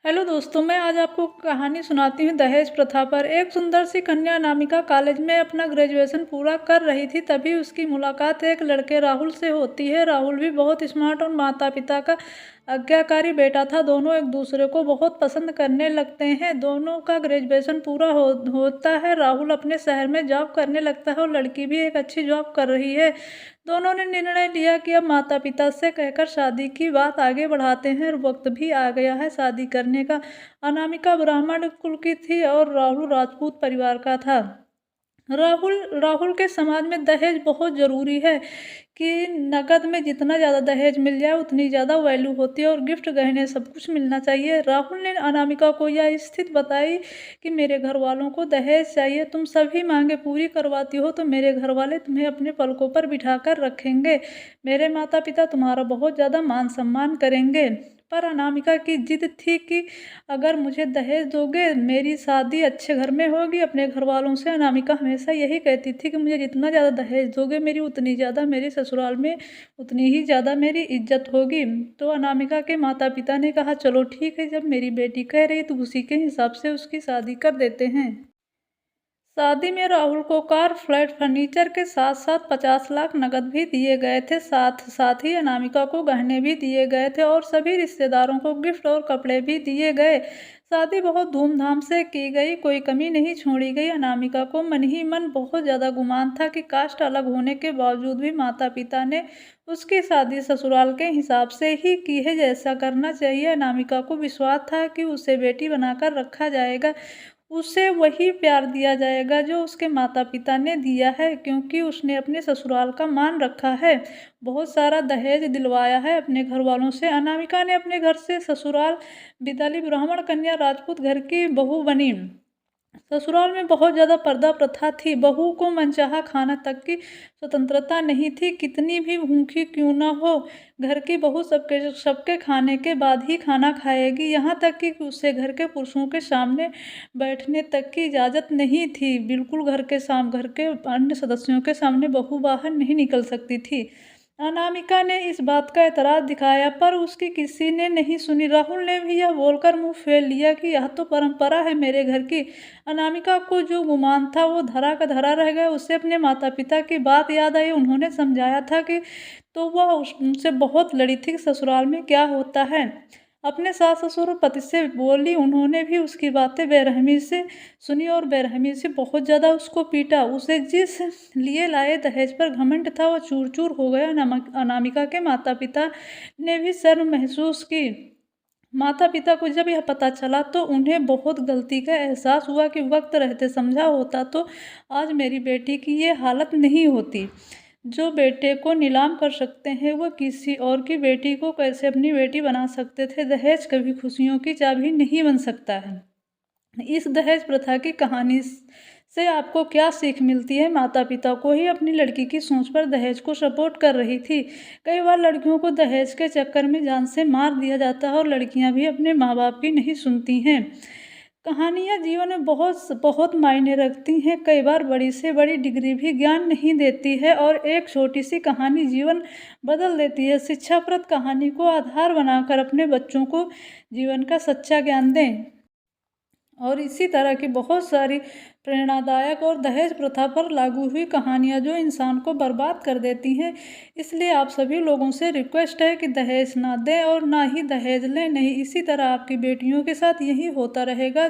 Hello दोस्तों, मैं आज आपको कहानी सुनाती हूँ दहेज प्रथा पर। एक सुंदर सी कन्या अनामिका कॉलेज में अपना ग्रेजुएशन पूरा कर रही थी। तभी उसकी मुलाकात एक लड़के राहुल से होती है। राहुल भी बहुत स्मार्ट और माता पिता का आज्ञाकारी बेटा था। दोनों एक दूसरे को बहुत पसंद करने लगते हैं। दोनों का ग्रेजुएशन पूरा होता है। राहुल अपने शहर में जॉब करने लगता है और लड़की भी एक अच्छी जॉब कर रही है। दोनों ने निर्णय लिया कि अब माता पिता से कहकर शादी की बात आगे बढ़ाते हैं और वक्त भी आ गया है शादी करने का। अनामिका ब्राह्मण कुल की थी और राहुल राजपूत परिवार का था। राहुल राहुल के समाज में दहेज बहुत ज़रूरी है कि नकद में जितना ज़्यादा दहेज मिल जाए उतनी ज़्यादा वैल्यू होती है और गिफ्ट गहने सब कुछ मिलना चाहिए। राहुल ने अनामिका को यह स्थिति बताई कि मेरे घर वालों को दहेज चाहिए, तुम सभी मांगे पूरी करवाती हो तो मेरे घर वाले तुम्हें अपने पलकों पर बिठाकर रखेंगे। मेरे माता पिता तुम्हारा बहुत ज़्यादा मान सम्मान करेंगे। पर अनामिका की जिद थी कि अगर मुझे दहेज दोगे मेरी शादी अच्छे घर में होगी। अपने घर वालों से अनामिका हमेशा यही कहती थी कि मुझे जितना ज़्यादा दहेज दोगे मेरी उतनी ज़्यादा मेरे ससुराल में उतनी ही ज़्यादा मेरी इज्जत होगी। तो अनामिका के माता पिता ने कहा चलो ठीक है, जब मेरी बेटी कह रही तो उसी के हिसाब से उसकी शादी कर देते हैं। शादी में राहुल को कार, फ्लैट, फर्नीचर के साथ साथ 50 लाख नकद भी दिए गए थे। साथ साथ ही अनामिका को गहने भी दिए गए थे और सभी रिश्तेदारों को गिफ्ट और कपड़े भी दिए गए। शादी बहुत धूमधाम से की गई, कोई कमी नहीं छोड़ी गई। अनामिका को मन ही मन बहुत ज़्यादा गुमान था कि कास्ट अलग होने के बावजूद भी माता पिता ने उसकी शादी ससुराल के हिसाब से ही की है जैसा करना चाहिए। अनामिका को विश्वास था कि उसे बेटी बनाकर रखा जाएगा, उसे वही प्यार दिया जाएगा जो उसके माता पिता ने दिया है, क्योंकि उसने अपने ससुराल का मान रखा है। बहुत सारा दहेज दिलवाया है अपने घर वालों से। अनामिका ने अपने घर से ससुराल विदा ली। ब्राह्मण कन्या राजपूत घर की बहू बनी। ससुराल में बहुत ज़्यादा पर्दा प्रथा थी। बहू को मनचाहा खाना तक की स्वतंत्रता नहीं थी, कितनी भी भूखी क्यों ना हो। घर की बहू सबके सबके खाने के बाद ही खाना खाएगी। यहाँ तक कि उसे घर के पुरुषों के सामने बैठने तक की इजाज़त नहीं थी। बिल्कुल घर के अन्य सदस्यों के सामने बहू बाहर नहीं निकल सकती थी। अनामिका ने इस बात का एतराज़ दिखाया पर उसकी किसी ने नहीं सुनी। राहुल ने भी यह बोलकर मुंह फेर लिया कि यह तो परंपरा है मेरे घर की। अनामिका को जो गुमान था वो धरा का धरा रह गया। उसे अपने माता पिता की बात याद आई। उन्होंने समझाया था कि तो वह उनसे बहुत लड़ी थी कि ससुराल में क्या होता है। अपने सास ससुर और पति से बोली। उन्होंने भी उसकी बातें बेरहमी से सुनी और बेरहमी से बहुत ज़्यादा उसको पीटा। उसे जिस लिए लाए दहेज पर घमंड था वो चूर चूर हो गया। अनामिका के माता पिता ने भी शर्म महसूस की। माता पिता को जब यह पता चला तो उन्हें बहुत गलती का एहसास हुआ कि वक्त रहते समझा होता तो आज मेरी बेटी की ये हालत नहीं होती। जो बेटे को नीलाम कर सकते हैं वो किसी और की बेटी को कैसे अपनी बेटी बना सकते थे। दहेज कभी खुशियों की चाबी नहीं बन सकता है। इस दहेज प्रथा की कहानी से आपको क्या सीख मिलती है? माता पिता को ही अपनी लड़की की सोच पर दहेज को सपोर्ट कर रही थी। कई बार लड़कियों को दहेज के चक्कर में जान से मार दिया जाता है और लड़कियां भी अपने माँ बाप की नहीं सुनती हैं। कहानियाँ जीवन में बहुत बहुत मायने रखती हैं। कई बार बड़ी से बड़ी डिग्री भी ज्ञान नहीं देती है और एक छोटी सी कहानी जीवन बदल देती है। शिक्षाप्रद कहानी को आधार बनाकर अपने बच्चों को जीवन का सच्चा ज्ञान दें। और इसी तरह की बहुत सारी प्रेरणादायक और दहेज प्रथा पर लागू हुई कहानियाँ जो इंसान को बर्बाद कर देती हैं। इसलिए आप सभी लोगों से रिक्वेस्ट है कि दहेज ना दें और ना ही दहेज लें। नहीं, इसी तरह आपकी बेटियों के साथ यही होता रहेगा।